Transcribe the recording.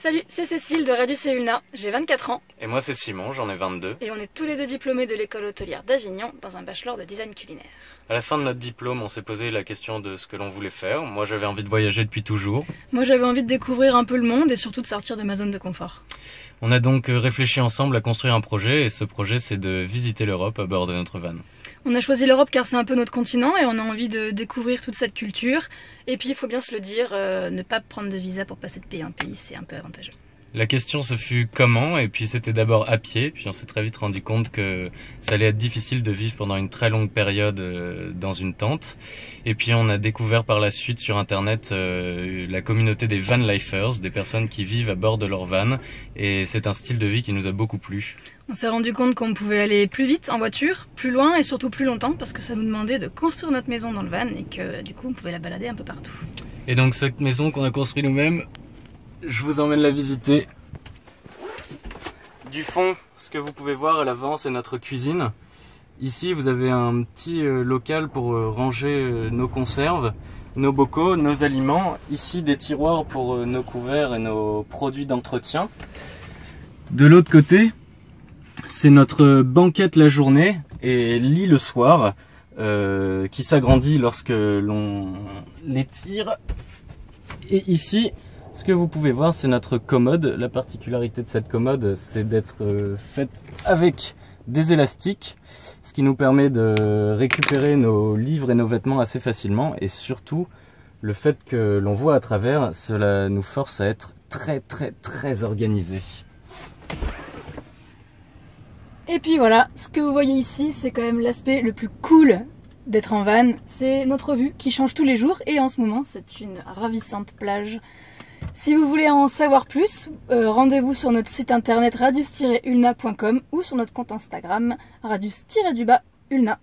Salut, c'est Cécile de Radius et Ulna, j'ai 24 ans. Et moi c'est Simon, j'en ai 22. Et on est tous les deux diplômés de l'école hôtelière d'Avignon dans un bachelor de design culinaire. À la fin de notre diplôme, on s'est posé la question de ce que l'on voulait faire. Moi j'avais envie de voyager depuis toujours. Moi j'avais envie de découvrir un peu le monde et surtout de sortir de ma zone de confort. On a donc réfléchi ensemble à construire un projet et ce projet c'est de visiter l'Europe à bord de notre van. On a choisi l'Europe car c'est un peu notre continent et on a envie de découvrir toute cette culture. Et puis il faut bien se le dire, ne pas prendre de visa pour passer de pays en pays, c'est un peu avantageux. La question ce fut comment, et puis c'était d'abord à pied, puis on s'est très vite rendu compte que ça allait être difficile de vivre pendant une très longue période dans une tente. Et puis on a découvert par la suite sur internet la communauté des van lifers, des personnes qui vivent à bord de leur van, et c'est un style de vie qui nous a beaucoup plu. On s'est rendu compte qu'on pouvait aller plus vite en voiture, plus loin et surtout plus longtemps parce que ça nous demandait de construire notre maison dans le van et que du coup on pouvait la balader un peu partout. Et donc cette maison qu'on a construite nous-mêmes, je vous emmène la visiter. Du fond, ce que vous pouvez voir à l'avant, c'est notre cuisine. Ici, vous avez un petit local pour ranger nos conserves, nos bocaux, nos aliments. Ici, des tiroirs pour nos couverts et nos produits d'entretien. De l'autre côté, c'est notre banquette la journée et lit le soir, qui s'agrandit lorsque l'on l'étire. Et ici, ce que vous pouvez voir, c'est notre commode. La particularité de cette commode, c'est d'être faite avec des élastiques, ce qui nous permet de récupérer nos livres et nos vêtements assez facilement. Et surtout, le fait que l'on voit à travers, cela nous force à être très organisés. Et puis voilà, ce que vous voyez ici, c'est quand même l'aspect le plus cool d'être en van. C'est notre vue qui change tous les jours et en ce moment, c'est une ravissante plage. Si vous voulez en savoir plus, rendez-vous sur notre site internet radius-ulna.com ou sur notre compte Instagram radius-ulna.